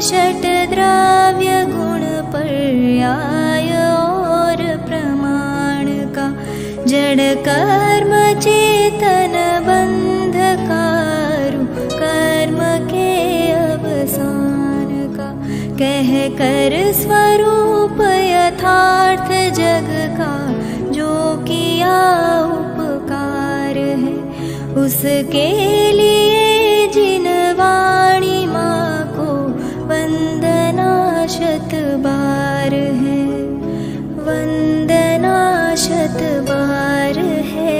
षट्द्रव्य गुण पर्याय और प्रमाण का, जड़ कर्म चेतन बंध कारू कर्म के अवसान का, कह कर स्वरूप यथार्थ जग का जो किया उपकार है, उसके लिए जिन वाणी माँ को वंदना शत बार है, वंदना शत बार है,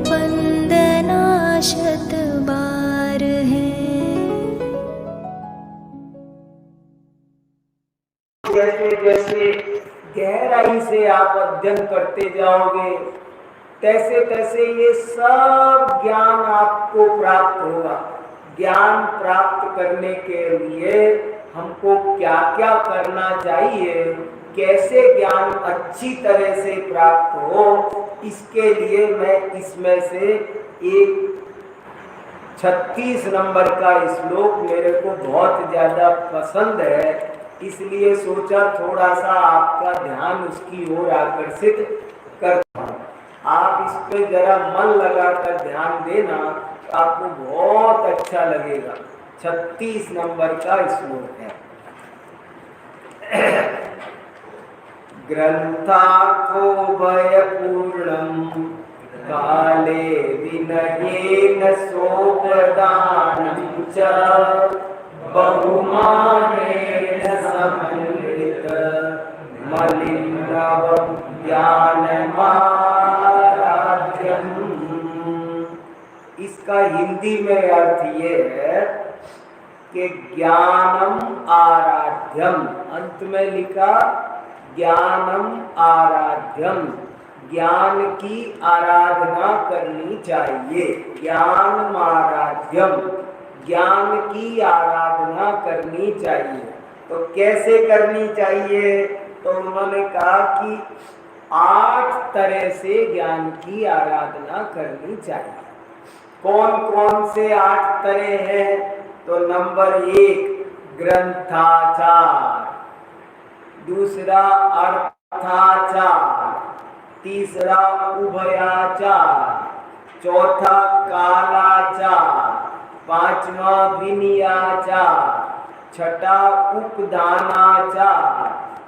वंदना शत बार है। जैसे जैसे गहराई से आप अध्ययन करते जाओगे, तैसे तैसे ये सब ज्ञान आपको प्राप्त होगा। ज्ञान प्राप्त करने के लिए हमको क्या क्या करना चाहिए, कैसे ज्ञान अच्छी तरह से प्राप्त हो, इसके लिए मैं इसमें से एक 36 नंबर का श्लोक मेरे को बहुत ज्यादा पसंद है, इसलिए सोचा थोड़ा सा आपका ध्यान उसकी ओर आकर्षित करता हूं। आप इस पे जरा मन लगाकर ध्यान देना, आपको बहुत अच्छा लगेगा। 36 नंबर का श्लोक है। ग्रंथार्थो भयपूर्णम काले विनयेन सोपदानं च बहुमानेन समन्वित मलिनवं ज्ञानमाराध्यम्। इसका हिंदी में अर्थ ये है कि ज्ञानम आराध्यम, अंत में लिखा ज्ञानम आराध्यम, ज्ञान की आराधना करनी चाहिए। ज्ञान आराध्यम, ज्ञान की आराधना करनी चाहिए। तो कैसे करनी चाहिए? तो उन्होंने कहा कि 8 तरह से ज्ञान की आराधना करनी चाहिए। कौन कौन से 8 तरह हैं? तो नंबर 1 ग्रंथाचार, दूसरा अर्थाचार, तीसरा उभयाचार, चौथा कालाचार, पांचवा विनयाचार, छठा उपदानाचार,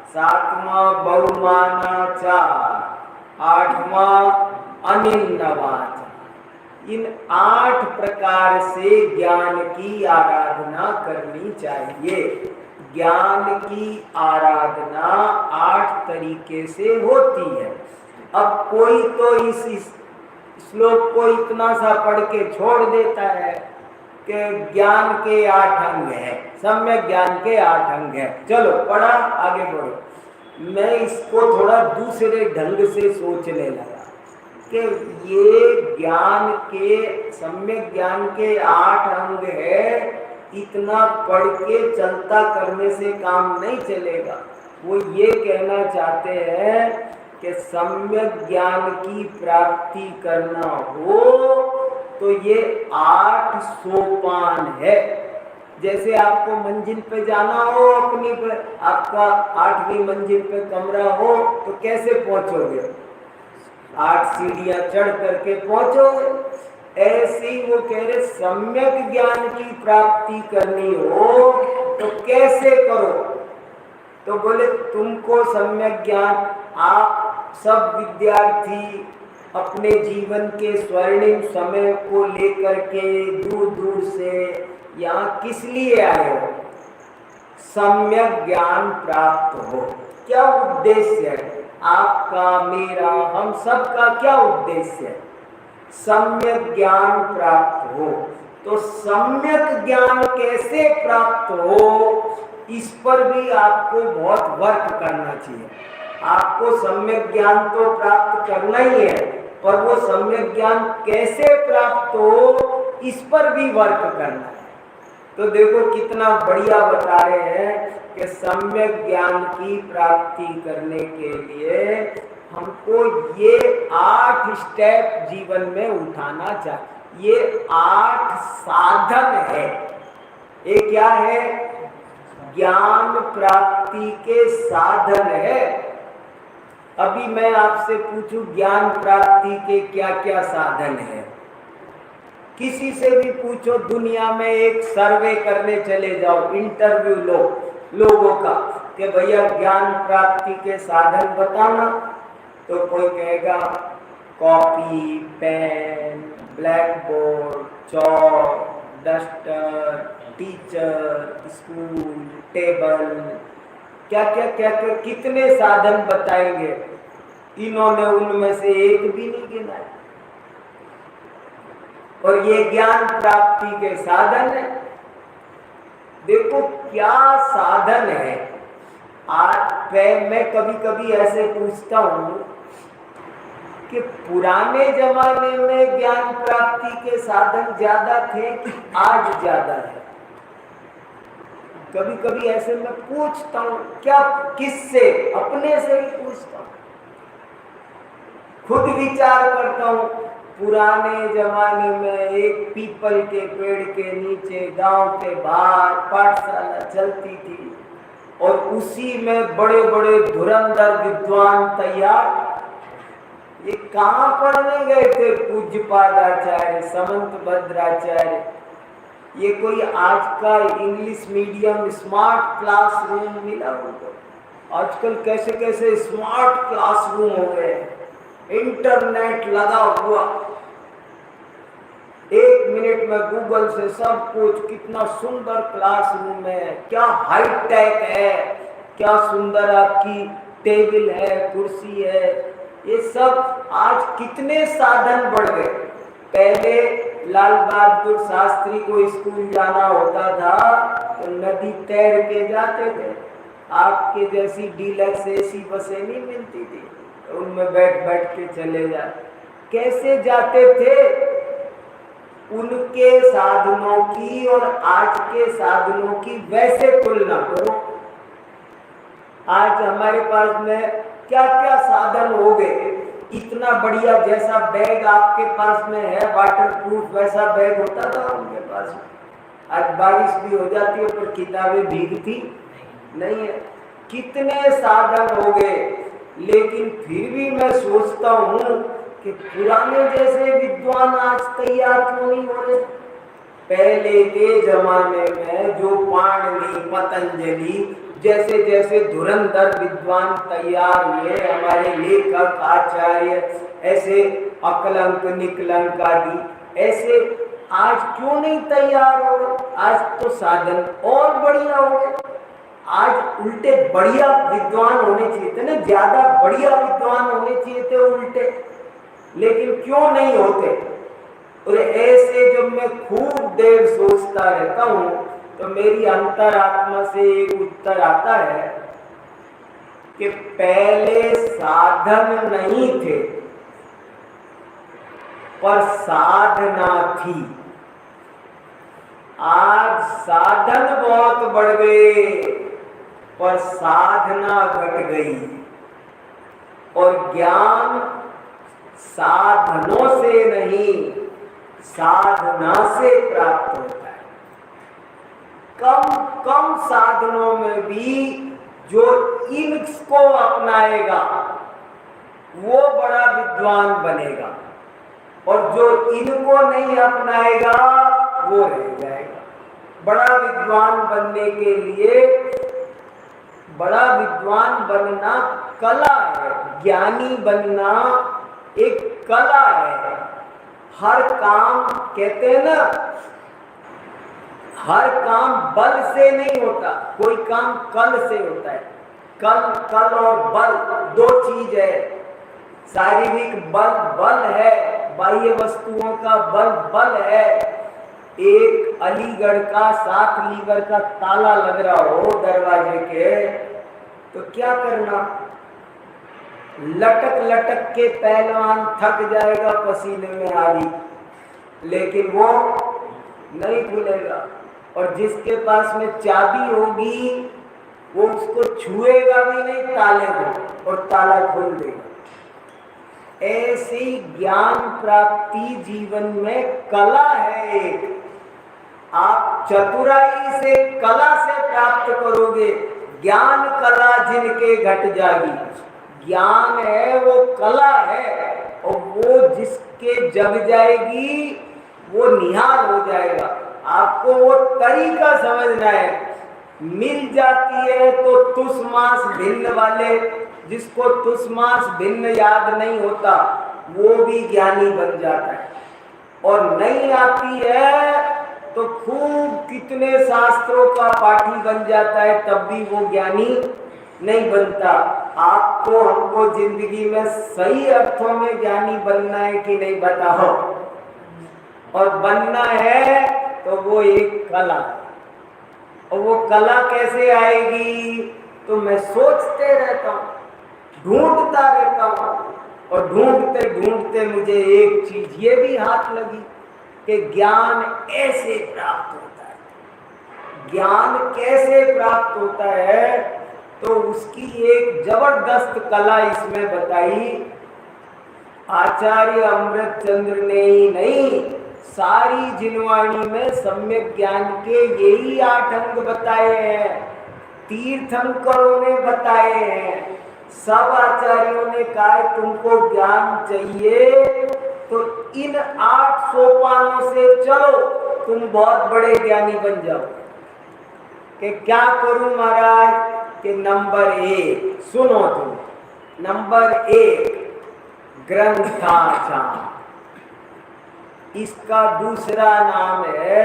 सातवां बहुमानाचार, आठवां अनिन्नवाचार। इन 8 प्रकार से ज्ञान की आराधना करनी चाहिए। ज्ञान की आराधना 8 तरीके से होती है। अब कोई तो इस श्लोक को इतना सा पढ़ के छोड़ देता है कि ज्ञान के 8 अंग हैं, सम्यक ज्ञान के 8 अंग हैं। चलो पढ़ा, आगे बढ़ो। मैं इसको थोड़ा दूसरे ढंग से सोचने लगा कि ये ज्ञान के, सम्यक ज्ञान के 8 अंग है, इतना पढ़ के चलता करने से काम नहीं चलेगा। वो ये कहना चाहते हैं कि सम्यक ज्ञान की प्राप्ति करना हो तो ये 8 सोपान है। जैसे आपको मंजिल पे जाना हो, अपनी पर आपका 8वीं मंजिल पे कमरा हो तो कैसे पहुंचोगे? 8 सीढ़ियां चढ़ करके पहुंचोगे। ऐसे ही वो कह रहे सम्यक ज्ञान की प्राप्ति करनी हो तो कैसे करो? तो बोले तुमको सम्यक ज्ञान, आप सब विद्यार्थी अपने जीवन के स्वर्णिम समय को लेकर के दूर दूर से यहाँ किस लिए आए हो? सम्यक ज्ञान प्राप्त हो। क्या उद्देश्य है आपका, मेरा, हम सबका क्या उद्देश्य है? सम्यक ज्ञान प्राप्त हो। तो सम्यक ज्ञान कैसे प्राप्त हो, इस पर भी आपको बहुत वर्क करना चाहिए। आपको सम्यक ज्ञान तो प्राप्त करना ही है, पर वो सम्यक ज्ञान कैसे प्राप्त हो, इस पर भी वर्क करना है। तो देखो कितना बढ़िया बता रहे हैं कि सम्यक ज्ञान की प्राप्ति करने के लिए हमको ये 8 स्टेप जीवन में उठाना चाहिए। ये 8 साधन है। ये क्या है? ज्ञान प्राप्ति के साधन है। अभी मैं आपसे पूछूं ज्ञान प्राप्ति के क्या क्या साधन है, किसी से भी पूछो, दुनिया में एक सर्वे करने चले जाओ, इंटरव्यू लो लोगों का कि भैया ज्ञान प्राप्ति के साधन बताना, तो कोई कहेगा कॉपी, पेन, ब्लैक बोर्ड, चौक, डस्टर, टीचर, स्कूल, टेबल, क्या क्या क्या क्या कितने साधन बताएंगे। इन्होंने उनमें से एक भी नहीं गिना है। और ये ज्ञान प्राप्ति के साधन है। देखो क्या साधन है। आज मैं कभी कभी ऐसे पूछता हूं कि पुराने जमाने में ज्ञान प्राप्ति के साधन ज्यादा थे कि आज ज्यादा है। कभी कभी ऐसे मैं पूछता हूं, क्या किससे, अपने से ही पूछता हूं, खुद विचार करता हूं। पुराने जमाने में एक पीपल के पेड़ के नीचे गांव के बाहर पाठशाला चलती थी और उसी में बड़े बड़े धुरंधर विद्वान तैयार। ये कहाँ पढ़ने गए थे? पूज्यपादाचार्य, समंत भद्राचार्य। ये कोई आज का इंग्लिश मीडियम स्मार्ट क्लासरूम मिला उनको? आजकल कैसे कैसे स्मार्ट क्लासरूम हो गए, इंटरनेट लगा हुआ, 1 मिनट में गूगल से सब कुछ। कितना सुंदर क्लासरूम है, क्या हाईटेक है, क्या सुंदर आपकी टेबल है, कुर्सी है। ये सब आज कितने साधन बढ़ गए। पहले लाल बहादुर शास्त्री को स्कूल जाना होता था तो नदी तैर के जाते थे। आपके जैसी डीलक्स एसी बसें नहीं मिलती थी, तो उनमें बैठ बैठ के चले जाते। कैसे जाते थे? उनके साधनों की और आज के साधनों की वैसे तुलना करो। आज हमारे पास में क्या क्या साधन हो गए। इतना बढ़िया, जैसा बैग आपके पास में है वाटर प्रूफ, वैसा बैग होता था उनके पास। आज बारिश भी हो जाती है पर किताबें भीगती नहीं है। कितने साधन हो गए, लेकिन फिर भी मैं सोचता हूँ कि पुराने जैसे विद्वान आज तैयार क्यों नहीं हो रहे। पहले के जमाने में जो पाणिनि, पतंजलि जैसे जैसे धुरंधर विद्वान तैयार हुए, हमारे लेखक आचार्य, ऐसे अकलंक निकलंक आदि, ऐसे आज क्यों नहीं तैयार हो रहे? आज तो साधन और बढ़िया हो गए। आज उल्टे बढ़िया विद्वान होने चाहिए थे ना, ज्यादा बढ़िया विद्वान होने चाहिए थे उल्टे, लेकिन क्यों नहीं होते? और ऐसे जब मैं खूब देर सोचता रहता हूँ तो मेरी अंतरात्मा से एक उत्तर आता है कि पहले साधन नहीं थे पर साधना थी। आज साधन बहुत बढ़ गए पर साधना घट गई। और ज्ञान साधनों से नहीं, साधना से प्राप्त होता है। कम कम साधनों में भी जो इनको अपनाएगा वो बड़ा विद्वान बनेगा, और जो इनको नहीं अपनाएगा वो रह जाएगा। बड़ा विद्वान बनने के लिए, बड़ा विद्वान बनना कला है, ज्ञानी बनना एक कला है। हर काम, कहते हैं ना, हर काम बल से नहीं होता, कोई काम कल से होता है। कल और बल दो चीज है। शारीरिक बल बल है, बाह्य वस्तुओं का बल है। एक अलीगढ़ का 7 लीवर का ताला लग रहा हो दरवाजे के, तो क्या करना? लटक लटक के पहलवान थक जाएगा पसीने में आदि, लेकिन वो नहीं खुलेगा। और जिसके पास में चाबी होगी वो उसको छुएगा भी नहीं ताले को, और ताला खोल देगा। ऐसी ज्ञान प्राप्ति जीवन में कला है एक, आप चतुराई से, कला से प्राप्त करोगे। ज्ञान कला जिनके घट जागी, ज्ञान है वो कला है, और वो जिसके जग जाएगी वो निहाल हो जाएगा। आपको वो तरीका समझना है। मिल जाती है तो तुस मास भिन्न वाले, जिसको तुस मास भिन्न याद नहीं होता वो भी ज्ञानी बन जाता है, और नहीं आती है तो खूब कितने शास्त्रों का पाठी बन जाता है, तब भी वो ज्ञानी नहीं बनता। आपको हमको जिंदगी में सही अर्थों में ज्ञानी बनना है कि नहीं, बताओ। और बनना है तो वो एक कला, और वो कला कैसे आएगी? तो मैं सोचते रहता हूँ, ढूंढता रहता हूँ, और ढूंढते ढूंढते मुझे एक चीज ये भी हाथ लगी कि ज्ञान ऐसे प्राप्त होता है। ज्ञान कैसे प्राप्त होता है? तो उसकी एक जबरदस्त कला इसमें बताई आचार्य अमृत चंद्र ने ही नहीं, सारी जिनवाणी में सम्यक ज्ञान के यही 8 अंग बताए हैं, तीर्थंकरों ने बताए हैं। सब आचार्यों ने कहा तुमको ज्ञान चाहिए तो इन 8 सोपानों से चलो, तुम बहुत बड़े ज्ञानी बन जाओ। कि क्या करूं महाराज? कि नंबर 1 सुनो तुम, नंबर 1 ग्रंथाचार, इसका दूसरा नाम है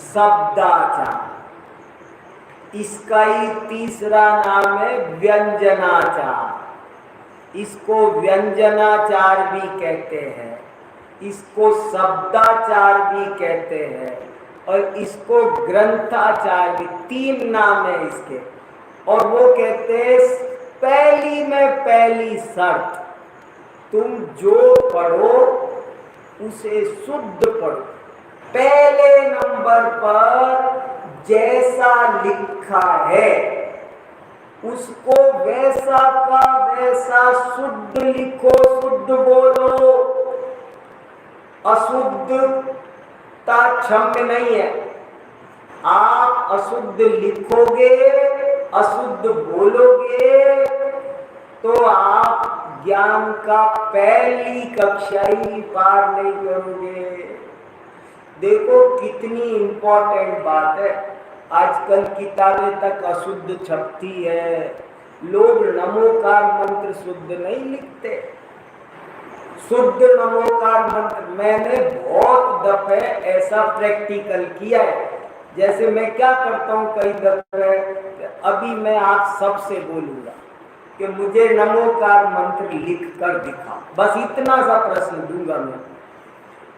शब्दाचार, इसका ही तीसरा नाम है व्यंजनाचार। इसको व्यंजनाचार भी कहते हैं, इसको शब्दाचार भी कहते हैं, और इसको ग्रंथाचार भी। 3 नाम है इसके। और वो कहते हैं पहली में पहली शर्त, तुम जो पढ़ो उसे शुद्ध पढ़ो। पहले नंबर पर जैसा लिखा है उसको वैसा का वैसा शुद्ध लिखो, शुद्ध बोलो। अशुद्धता क्षम्य नहीं है। आप अशुद्ध लिखोगे, अशुद्ध बोलोगे तो आप ज्ञान का पहली कक्षा ही पार नहीं करोगे। देखो कितनी इंपॉर्टेंट बात है। आजकल किताबें तक अशुद्ध छपती है, लोग नमोकार मंत्र शुद्ध नहीं लिखते। शुद्ध नमोकार मंत्र मैंने बहुत दफे ऐसा प्रैक्टिकल किया है। जैसे मैं क्या करता हूँ, कई दफे अभी मैं आप सबसे बोलूंगा कि मुझे नमोकार मंत्र लिख कर दिखा, बस इतना सा प्रश्न दूंगा मैं।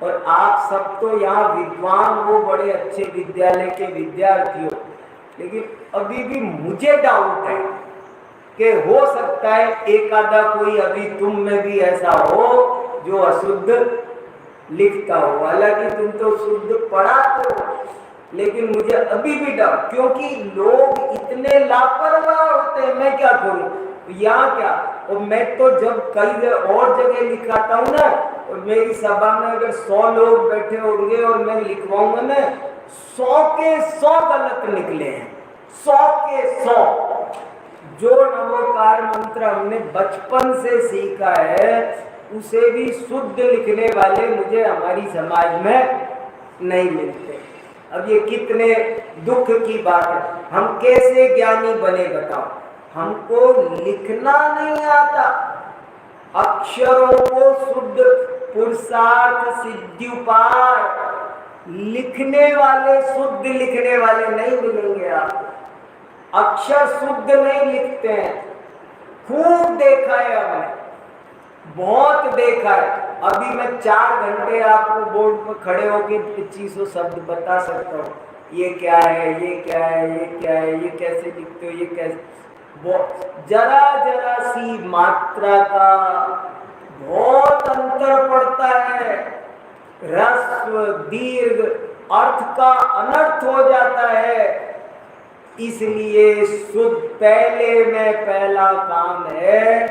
और आप सब तो यहाँ विद्वान हो, बड़े अच्छे विद्यालय के विद्यार्थी हो, लेकिन अभी भी मुझे डाउट है कि हो सकता है एक आधा कोई अभी तुम में भी ऐसा हो जो अशुद्ध लिखता हो। हालांकि तुम तो शुद्ध पढ़ाते हो, लेकिन मुझे अभी भी डाउट, क्योंकि लोग इतने लापरवाह होते हैं। मैं क्या करूं, यहाँ क्या, और मैं तो जब कई और जगह लिखाता हूँ ना, और मेरी सभा में अगर 100 लोग बैठे होंगे और मैं लिखवाऊंगा ना, 100 के 100 गलत निकले हैं, 100 के 100। जो नमोकार मंत्र हमने बचपन से सीखा है उसे भी शुद्ध लिखने वाले मुझे हमारी समाज में नहीं मिलते। अब ये कितने दुख की बात है। हम कैसे ज्ञानी बने बताओ? हमको लिखना नहीं आता, अक्षरों को शुद्ध पुरुषार्थ सिद्धि उपाय लिखने वाले, शुद्ध लिखने वाले नहीं मिलेंगे आपको। अक्षर शुद्ध नहीं लिखते हैं, खूब देखा है हमने, बहुत देखा है। अभी मैं 4 घंटे आपको बोर्ड पर खड़े होकर 2500 शब्द बता सकता हूँ। ये क्या है, ये क्या है, ये क्या है, ये कैसे लिखते हो, ये कैसे, जरा जरा सी मात्रा का बहुत अंतर पड़ता है। ह्रस्व दीर्घ अर्थ का अनर्थ हो जाता है। इसलिए शुद्ध पहले में पहला काम है,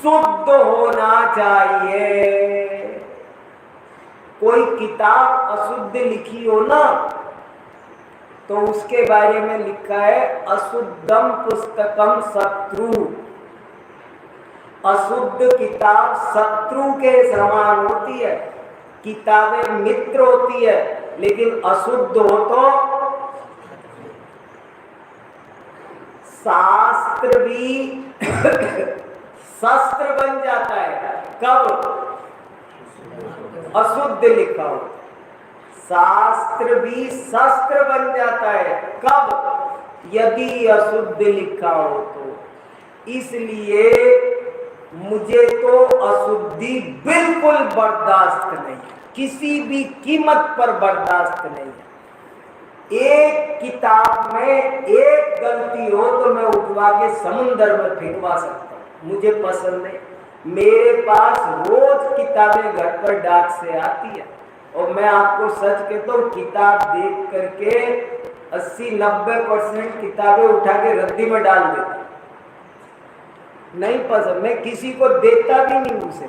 शुद्ध होना चाहिए। कोई किताब अशुद्ध लिखी हो ना, तो उसके बारे में लिखा है अशुद्धम पुस्तकम शत्रु। अशुद्ध किताब शत्रु के समान होती है। किताबें मित्र होती है, लेकिन अशुद्ध हो तो शास्त्र भी शस्त्र बन जाता है। कब? अशुद्ध लिखा हो। शास्त्र भी शस्त्र बन जाता है। कब? यदि अशुद्ध लिखा हो तो। इसलिए मुझे तो अशुद्धि बिल्कुल बर्दाश्त नहीं, किसी भी कीमत पर बर्दाश्त नहीं है। एक किताब में एक गलती हो तो मैं उठवा के समुंदर में फेंकवा सकता हूँ, मुझे पसंद नहीं। मेरे पास रोज किताबें घर पर डाक से आती है, और मैं आपको सच कहता हूँ, किताब देख करके 80-90% किताबें उठा के रद्दी में डाल देता। नहीं पसंद, मैं किसी को देता भी नहीं उसे।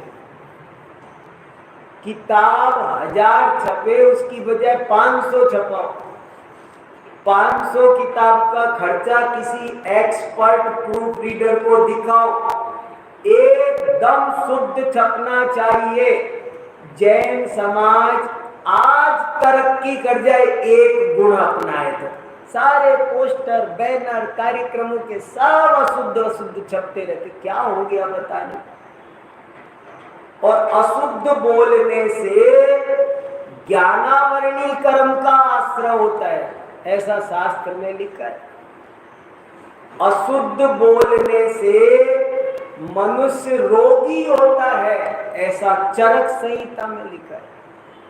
किताब 1000 छपे, उसकी बजाय 500 छपाओ। 500 किताब का खर्चा किसी एक्सपर्ट प्रूफ रीडर को दिखाओ। एकदम शुद्ध छपना चाहिए। जैन समाज आज तरक्की कर जाए, एक गुण अपनाए तो सारे पोस्टर बैनर कार्यक्रमों के सब अशुद्ध अशुद्ध छपते रहते। क्या हो गया बताने? और अशुद्ध बोलने से ज्ञानावरणी कर्म का आश्रय होता है, ऐसा शास्त्र में लिखा है। अशुद्ध बोलने से मनुष्य रोगी होता है, ऐसा चरक संहिता में लिखा है।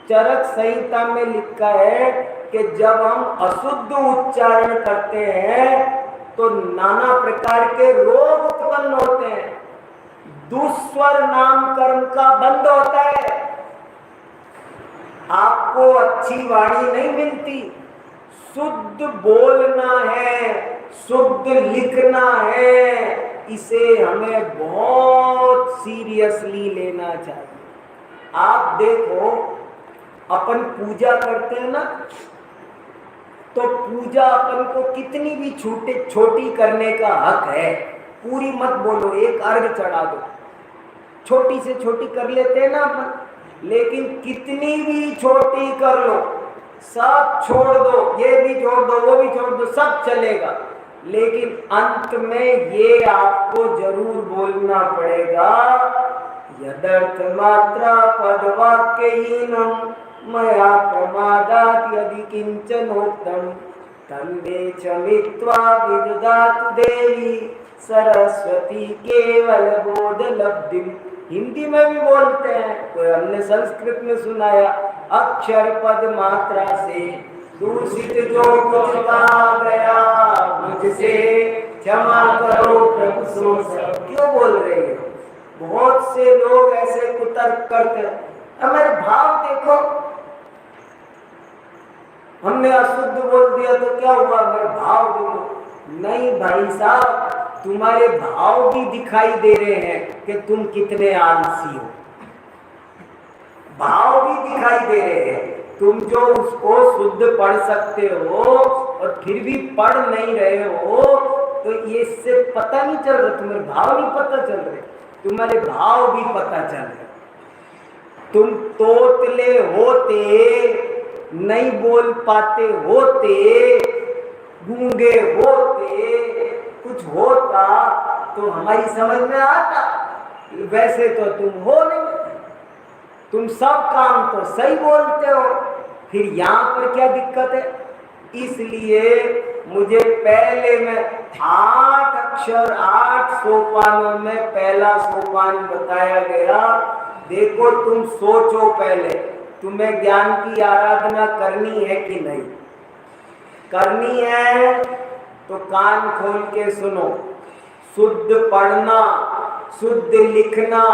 चरक संहिता में लिखा है कि जब हम अशुद्ध उच्चारण करते हैं तो नाना प्रकार के रोग उत्पन्न होते हैं। दुस्वर नामकरण का बंद होता है। आपको अच्छी वाणी नहीं मिलती। शुद्ध बोलना है, शुद्ध लिखना है, इसे हमें बहुत सीरियसली लेना चाहिए। आप देखो, अपन पूजा करते हैं ना, तो पूजा अपन को कितनी भी छोटी करने का हक है। पूरी मत बोलो, एक अर्घ चढ़ा दो, छोटी से छोटी कर लेते हैं ना अपन, लेकिन कितनी भी छोटी कर लो, सब छोड़ दो, ये भी छोड़ दो, वो भी छोड़ दो, सब चलेगा। लेकिन अंत में ये आपको जरूर बोलना पड़ेगा, यदर्थ मात्रा पदवाक्यहीनम मया प्रमादात् यदि किंचनोक्तम तन्मे चमित्वा विदधातु देवी सरस्वती केवल बोध लब्धिम। हिंदी में भी बोलते हैं, कोई हमने संस्कृत में सुनाया, अक्षर पद मात्रा से दूषित जो कुछ कहा गया मुझसे क्षमा करो प्रभु सो सब। क्यों बोल रहे हो? बहुत से लोग ऐसे कुतर्क करते हैं। हमारे भाव देखो, हमने अशुद्ध बोल दिया तो क्या हुआ, मेरे भाव देखो। नहीं भाई साहब, तुम्हारे भाव भी दिखाई दे रहे हैं कि तुम कितने आलसी हो। भाव भी दिखाई दे रहे हैं। तुम जो उसको शुद्ध पढ़ सकते हो और फिर भी पढ़ नहीं रहे हो, तो ये इससे पता नहीं चल रहा, तुम्हारे भाव नहीं पता चल रहे, तुम्हारे भाव भी पता चल रहे। तुम तोतले होते, नहीं बोल पाते होते, गूंगे होते, कुछ होता तो हमारी समझ में आता। वैसे तो तुम हो नहीं, तुम सब काम तो सही बोलते हो, फिर यहाँ पर क्या दिक्कत है? इसलिए मुझे पहले में 8 अक्षर 8 सोपानों में पहला सोपान बताया गया। देखो, तुम सोचो पहले, तुम्हें ज्ञान की आराधना करनी है कि नहीं करनी है, तो कान खोल के सुनो। शुद्ध पढ़ना, शुद्ध लिखना,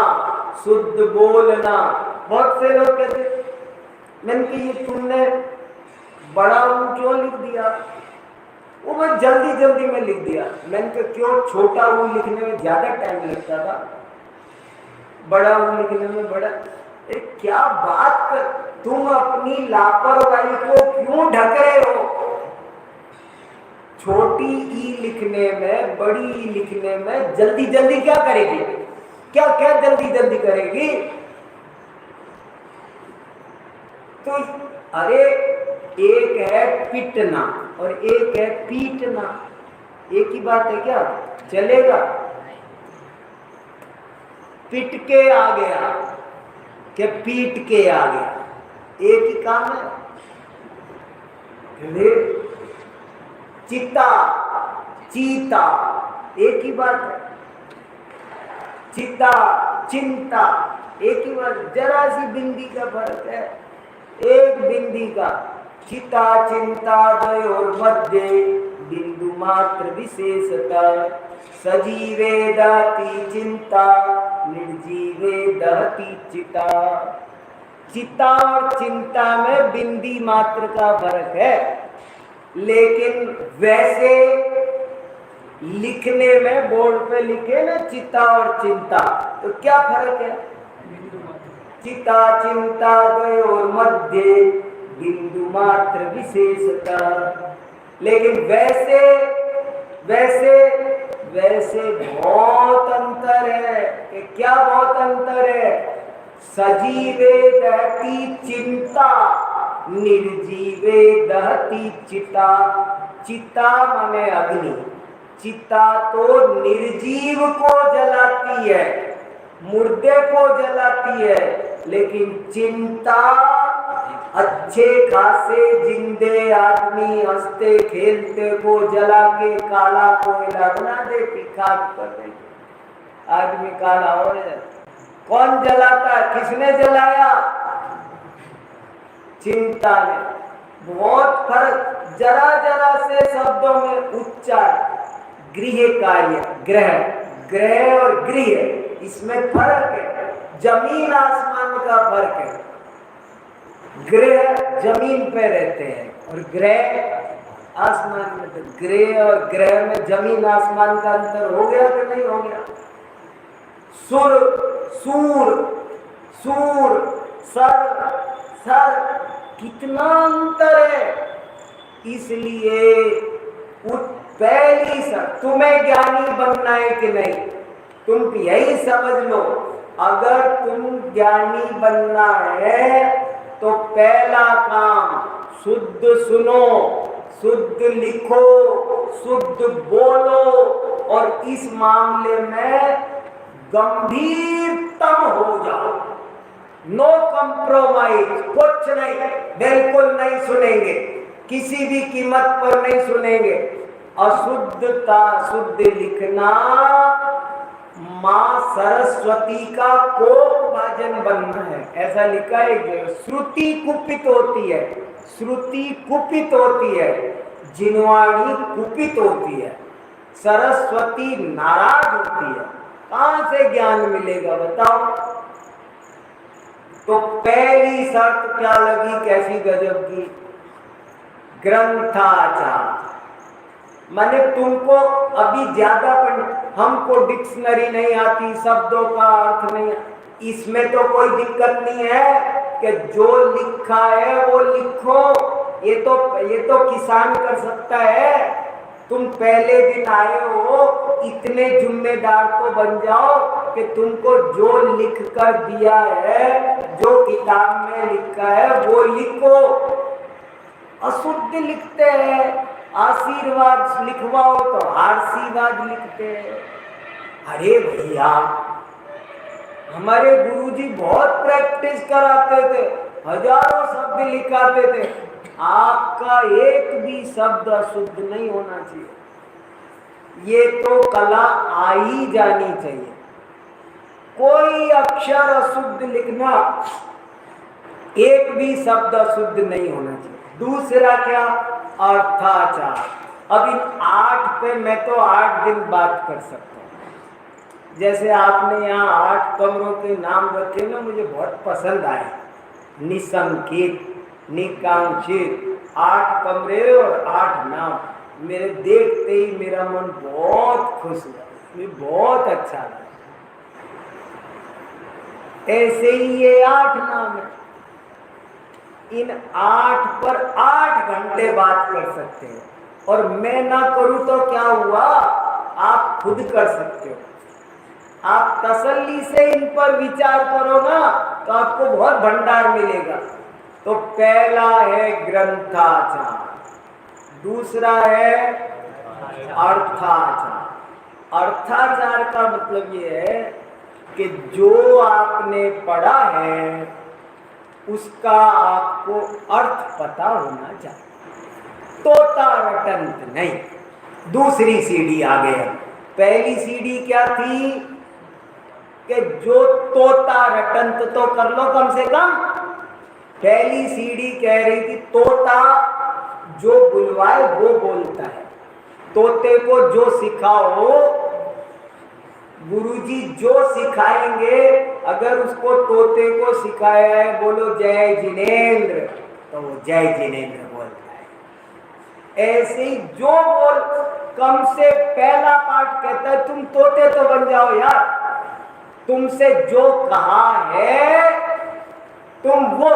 शुद्ध बोलना। बहुत से लोग कहते, मैंने कि ये तुमने बड़ा ऊ क्यों लिख दिया? वो मैं जल्दी में लिख दिया। मैंने कहा क्यों? छोटा ऊ लिखने में ज्यादा टाइम लगता था, बड़ा ऊ लिखने में बड़ा। क्या बात कर, तुम अपनी लापरवाही को क्यों ढक रहे हो? छोटी ई लिखने में, बड़ी ई लिखने में जल्दी जल्दी क्या करेगी? क्या क्या जल्दी जल्दी करेगी? तो अरे एक है पिटना और एक है पीटना, एक ही बात है क्या? चलेगा? पिट के आ गया कि पीट के आ गया, एक ही काम है। चिता चीता एक ही बात है, चिता चिंता एक ही बात, जरा सी बिंदी का फर्क है, एक बिंदी का। चिता चिंता द्वयोर मध्य बिंदु मात्र विशेषता, सजीवे दहति चिंता निर्जीवे दहति चिता। चिता और चिंता में बिंदी मात्र का फर्क है, लेकिन वैसे लिखने में बोर्ड पे लिखे ना चिता और चिंता, तो क्या फर्क है? चिता चिंता द्वयोर मध्य बिंदु मात्र विशेषता। लेकिन वैसे वैसे वैसे बहुत अंतर है। कि क्या बहुत अंतर है? सजीवे दहती चिंता निर्जीवे दहती चिता। चिता माने अग्नि, चिता तो निर्जीव को जलाती है, मुर्दे को जलाती है, लेकिन चिंता अच्छे खासे जिंदे आदमी हंसते खेलते को जला के काला कोयला बना देती, खाक कर देती, आदमी काला हो जाता। कौन जलाता है? किसने जलाया? चिंता ने। बहुत फर्क, जरा जरा से शब्दों में उच्चार। गृह कार्य, ग्रह, ग्रह और गृह, इसमें फर्क है, जमीन आसमान का फर्क है। ग्रह जमीन पे रहते हैं और ग्रह आसमान में। तो ग्रह और ग्रह में जमीन आसमान का अंतर हो गया कि नहीं हो गया? सुर सूर, सूर सर, सर, कितना अंतर है। इसलिए पहली सर, तुम्हें ज्ञानी बनना है कि नहीं, तुम यही समझ लो, अगर तुम ज्ञानी बनना है तो पहला काम शुद्ध सुनो, शुद्ध लिखो, शुद्ध बोलो, और इस मामले में गंभीरतम हो जाओ। नो कॉम्प्रोमाइज, कुछ नहीं, बिल्कुल नहीं सुनेंगे, किसी भी कीमत पर नहीं सुनेंगे। अशुद्धता, शुद्ध लिखना मां सरस्वती का कोप भाजन बनना है, ऐसा लिखा है। श्रुति कुपित होती है, श्रुति कुपित होती है, जिनवाणी कुपित होती है, सरस्वती नाराज होती है। कहां से ज्ञान मिलेगा बताओ? तो पहली शर्त क्या लगी, कैसी गजब की? ग्रंथाचार, माने तुमको अभी ज्यादा हमको डिक्शनरी नहीं आती, शब्दों का अर्थ नहीं, इसमें तो कोई दिक्कत नहीं है कि जो लिखा है वो लिखो, ये तो किसान कर सकता है। तुम पहले दिन आए हो, इतने जिम्मेदार तो बन जाओ कि तुमको जो लिख कर दिया है, जो किताब में लिखा है वो लिखो। अशुद्ध लिखते हैं, आशीर्वाद लिखवाओ तो आशीर्वाद लिखते हैं। अरे भैया, हमारे गुरुजी बहुत प्रैक्टिस कराते थे, हजारों शब्द लिखाते थे, आपका एक भी शब्द अशुद्ध नहीं होना चाहिए। ये तो कला आ ही जानी चाहिए, कोई अक्षर अशुद्ध लिखना, एक भी शब्द अशुद्ध नहीं होना चाहिए। दूसरा क्या? अर्थाचार। अब इन 8 पे मैं तो 8 दिन बात कर सकता हूँ। जैसे आपने यहाँ 8 कमरों के नाम रखे ना, मुझे बहुत पसंद आए। निसंकेत, निकांक्षित, 8 कमरे और 8 नाम, मेरे देखते ही मेरा मन बहुत खुश हुआ, मुझे बहुत अच्छा लगा। ऐसे ही ये 8 नाम है। इन 8 पर 8 घंटे बात कर सकते हैं। और मैं ना करूं तो क्या हुआ, आप खुद कर सकते हो। आप तसल्ली से इन पर विचार करो ना, तो आपको बहुत भंडार मिलेगा। तो पहला है ग्रंथाचार, दूसरा है अर्थाचार। अर्थाचार का मतलब ये है कि जो आपने पढ़ा है उसका आपको अर्थ पता होना चाहिए, तोता रटंत नहीं। दूसरी सीढ़ी आ गई। पहली सीढ़ी क्या थी कि जो तोता रटंत तो कर लो कम से कम। पहली सीढ़ी कह रही थी तोता जो बुलवाए वो बोलता है। तोते को जो सिखाओ, गुरुजी जो सिखाएंगे, अगर उसको तोते को सिखाया है बोलो जय जिनेंद्र, तो वो जय जिनेंद्र बोलता है। ऐसे ही जो बोल, कम से पहला पाठ कहता है तुम तोते तो बन जाओ यार, तुमसे जो कहा है तुम वो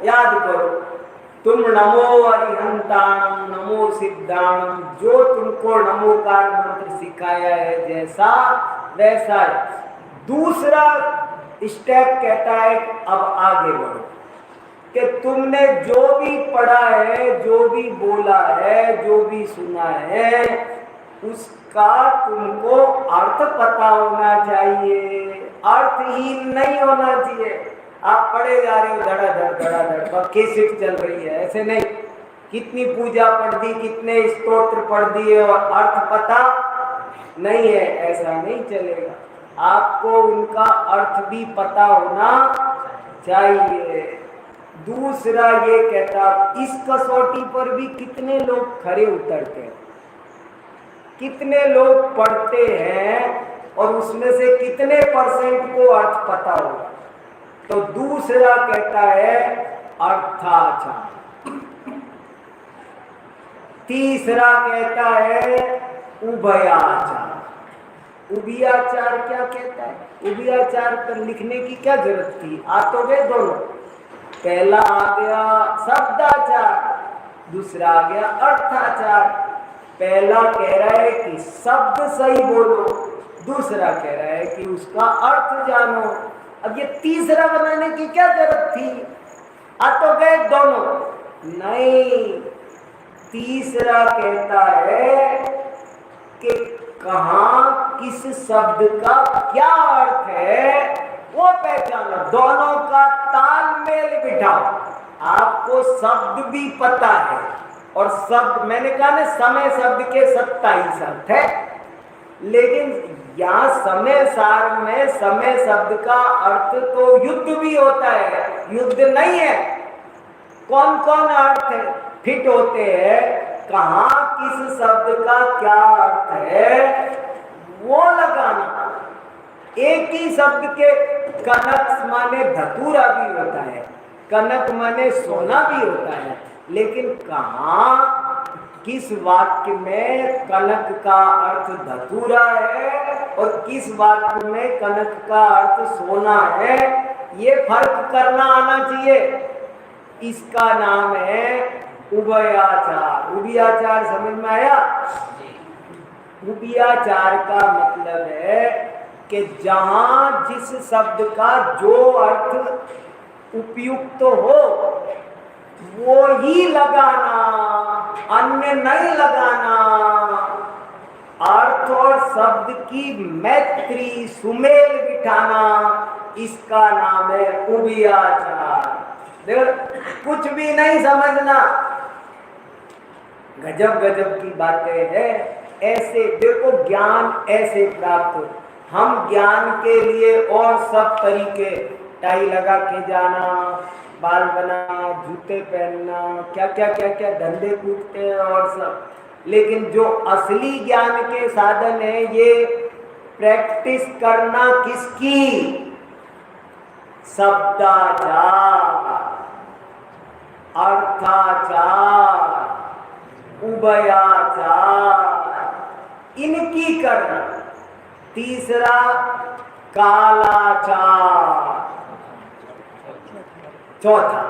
याद करो। तुम नमो अरिहंताणम नमो सिद्धाणम, जो तुमको नमोकार मंत्र सिखाया है जैसा वैसा है। दूसरा स्टेप कहता है अब आगे बढ़ो, कि तुमने जो भी पढ़ा है, जो भी बोला है, जो भी सुना है, उसका तुमको अर्थ पता होना चाहिए, अर्थहीन नहीं होना चाहिए। आप पढ़े जा रहे हो धड़ाधड़ धड़ाधड़, पक्की सीट चल रही है, ऐसे नहीं। कितनी पूजा पढ़ दी, कितने स्तोत्र पढ़ दिए और अर्थ पता नहीं है, ऐसा नहीं चलेगा। आपको उनका अर्थ भी पता होना चाहिए। दूसरा ये कहता, इस कसौटी पर भी कितने लोग खरे उतरते हैं, कितने लोग पढ़ते हैं और उसमें से कितने परसेंट को अर्थ पता होगा। तो दूसरा कहता है अर्थाचार। तीसरा कहता है उभयाचार। उभयाचार क्या कहता है? उभयाचार पर लिखने की क्या जरूरत थी, आ तो गए दोनों। पहला आ गया शब्दाचार, दूसरा आ गया अर्थाचार। पहला कह रहा है कि शब्द सही बोलो, दूसरा कह रहा है कि उसका अर्थ जानो। अब ये तीसरा बनाने की क्या जरूरत थी, आ तो गए दोनों। नहीं, तीसरा कहता है कि कहाँ किस शब्द का क्या अर्थ है वो पहचानो, दोनों का तालमेल बिठाओ। आपको शब्द भी पता है और शब्द, मैंने कहा ना समय शब्द के 27 अर्थ है, लेकिन यहाँ समय सार में समय शब्द का अर्थ तो युद्ध भी होता है, युद्ध नहीं है। कौन कौन अर्थ फिट होते हैं, कहाँ किस शब्द का क्या अर्थ है वो लगाना। एक ही शब्द के कनक माने धतूरा भी होता है, कनक माने सोना भी होता है, लेकिन कहाँ किस वाक्य में कनक का अर्थ धतूरा है और किस वाक्य में कनक का अर्थ सोना है, ये फर्क करना आना चाहिए। इसका नाम है उभयाचार। उभयाचार समझ में आया? उभयाचार का मतलब है कि जहां जिस शब्द का जो अर्थ उपयुक्त हो वो ही लगाना, अन्य नहीं लगाना। अर्थ और शब्द की मैत्री सुमेल बिठाना, इसका नाम है उभयाचार। देखो कुछ भी नहीं समझना, गजब गजब की बातें हैं। ऐसे देखो ज्ञान ऐसे प्राप्त हो। हम ज्ञान के लिए और सब तरीके, टाई लगा के जाना, बाल बनाना, जूते पहनना, क्या क्या क्या क्या धंधे कूदते हैं और सब, लेकिन जो असली ज्ञान के साधन है ये प्रैक्टिस करना किसकी? शब्दाचार, अर्थाचार, उभयाचार, इनकी करना। तीसरा कालाचार, चौथा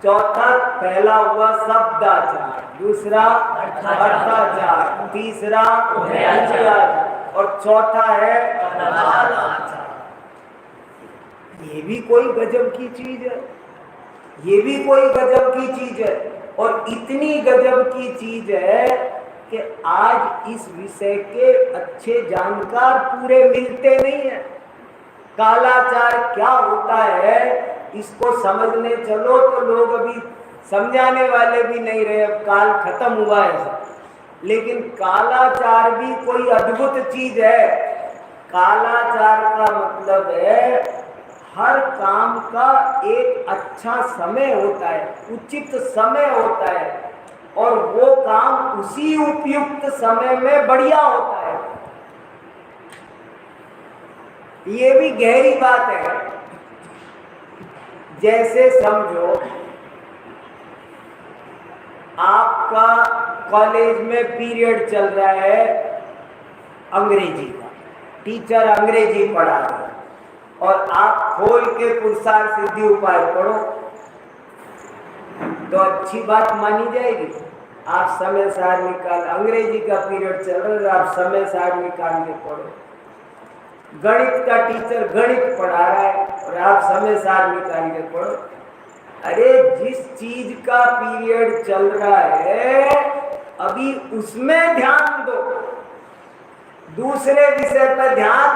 चौथा पहला हुआ शब्दाचार, दूसरा अर्थाचार, तीसरा उभयाचार और चौथा है कालाचार। ये भी कोई गजब की चीज है, ये भी कोई गजब की चीज है। और इतनी गजब की चीज है कि आज इस विषय के अच्छे जानकार पूरे मिलते नहीं है। कालाचार क्या होता है इसको समझने चलो तो लोग अभी समझाने वाले भी नहीं रहे, अब काल खत्म हुआ है सब। लेकिन कालाचार भी कोई अद्भुत चीज है। कालाचार का मतलब है हर काम का एक अच्छा समय होता है, उचित समय होता है और वो काम उसी उपयुक्त समय में बढ़िया होता है। ये भी गहरी बात है। जैसे समझो आपका कॉलेज में पीरियड चल रहा है अंग्रेजी का, टीचर अंग्रेजी पढ़ा रहा है और आप खोल के पुरुषार्थ सिद्धि उपाय पढ़ो तो अच्छी बात मानी जाएगी। आप समय सार निकाल, अंग्रेजी का पीरियड चल रहा है, आप समय सार निकाल के पढ़ो। गणित का टीचर गणित पढ़ा रहा है और आप समय सार निकाल के पढ़ो। अरे जिस चीज का पीरियड चल रहा है अभी उसमें ध्यान दो, दूसरे विषय पर ध्यान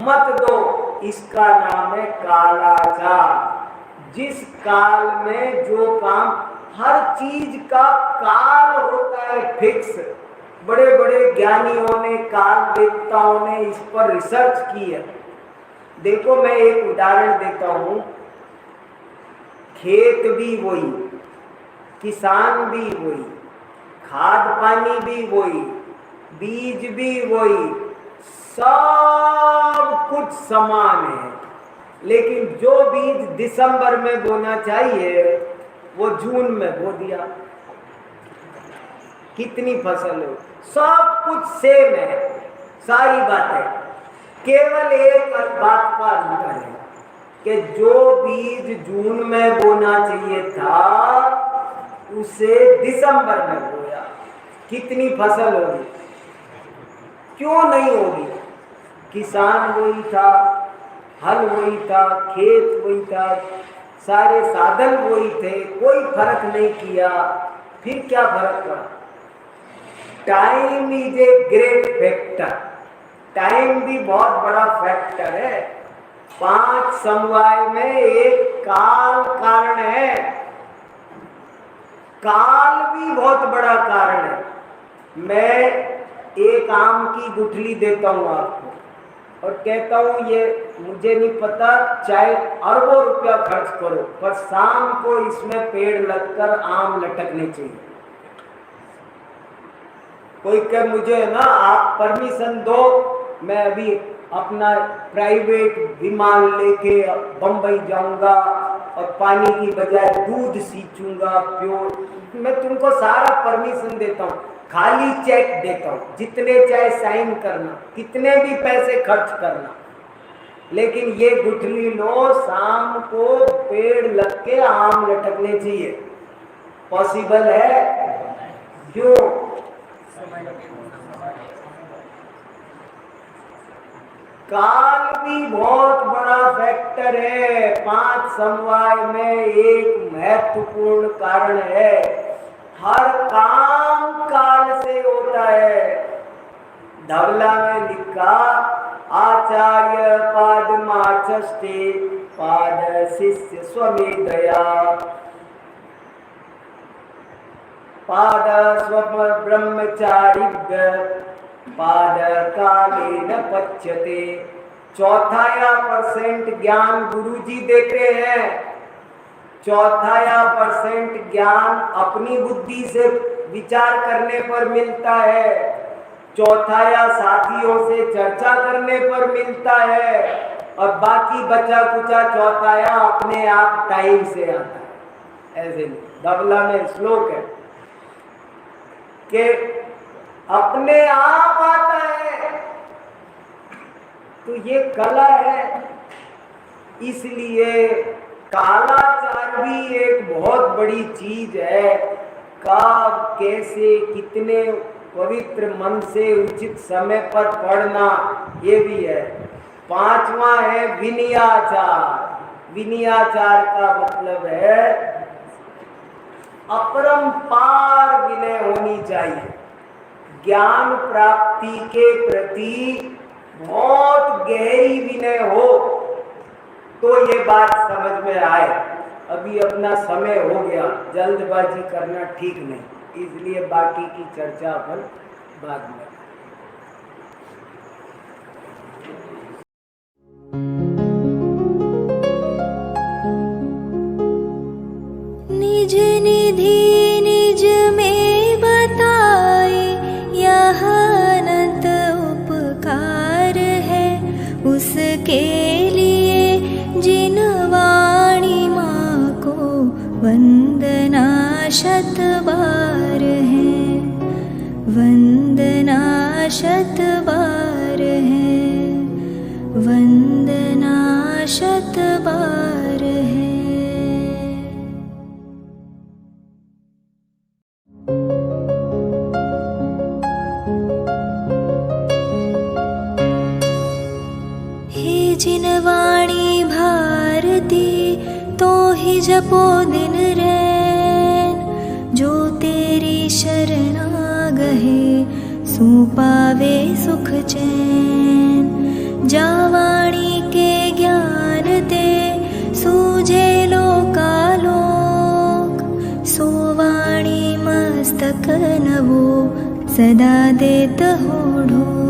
मत दो। इसका नाम है कालाचार। जिस काल में जो काम, हर चीज का काल होता है फिक्स। बड़े बड़े ज्ञानियों ने, काल वेत्ताओं ने इस पर रिसर्च की है। देखो मैं एक उदाहरण देता हूं। खेत भी वही, किसान भी वही, खाद पानी भी वही, बीज भी वही, सब कुछ समान है। लेकिन जो बीज दिसंबर में बोना चाहिए वो जून में बो दिया, कितनी फसल हो, सब कुछ सेम है, सारी बातें। केवल एक बात का अंतर है कि जो बीज जून में बोना चाहिए था उसे दिसंबर में बोया, कितनी फसल होगी? क्यों नहीं होगी? किसान वही था, हल वही था, खेत वही था, सारे साधन वही थे, कोई फर्क नहीं किया। फिर क्या फर्क पड़ा? Time is a great factor. Time भी बहुत बड़ा फैक्टर है। 5 समवाय में एक काल कारण है, काल भी बहुत बड़ा कारण है। मैं एक आम की गुठली देता हूं आपको और कहता हूं ये मुझे नहीं पता, चाहे अरबों रुपया खर्च करो पर शाम को इसमें पेड़ लगकर आम लटकने चाहिए। कोई कहे मुझे ना आप परमिशन दो, मैं अभी अपना प्राइवेट विमान लेके बंबई जाऊंगा और पानी की बजाय दूध सींचूंगा प्योर। मैं तुमको सारा परमिशन देता हूँ, खाली चेक देता हूँ, जितने चाहे साइन करना, कितने भी पैसे खर्च करना, लेकिन ये गुठली लो, शाम को पेड़ लग के आम लटकने चाहिए। पॉसिबल है? क्यों? काल भी बहुत बड़ा फैक्टर है। 5 समवाय में एक महत्वपूर्ण कारण है। हर काम काल से होता है। धवला में लिखा आचार्य पादमाचष्टे पाद शिष्य स्वमेधया पाद स्व ब्रह्मचारी पाद काले न पच्यते। 4% ज्ञान गुरुजी देते हैं। 4% ज्ञान अपनी बुद्धि से विचार करने पर मिलता है, 4 साथियों से चर्चा करने पर मिलता है और बाकी बचा कुचा 4 अपने आप टाइम से आता है। ऐसे धवला में श्लोक है कि अपने आप आता है। तो ये कला है। इसलिए कालाचार भी एक बहुत बड़ी चीज है। कब कैसे कितने पवित्र मन से उचित समय पर पढ़ना, ये भी है। पांचवा है विनयाचार। विनयाचार का मतलब है अपरंपार विनय होनी चाहिए। ज्ञान प्राप्ति के प्रति बहुत गहरी विनय हो तो ये बात समझ में आए। अभी अपना समय हो गया, जल्दबाजी करना ठीक नहीं, इसलिए बाकी की चर्चा अपन बाद में। निज निधि निज में बताए, यह अनंत उपकार है उसके लिए जिन वाणी माँ को वंदना शत बार है, वंदना शत बार है, वंदना शत बार है। हे जिन वाणी भारती तो ही जपो दिन रैन, जो तेरी शरणा गहे सो पावे सुख चैन। जा वाणी के ज्ञान दे सूझे लोकालोक, सो वाणी मस्तक नवो सदा देत हो ढोक।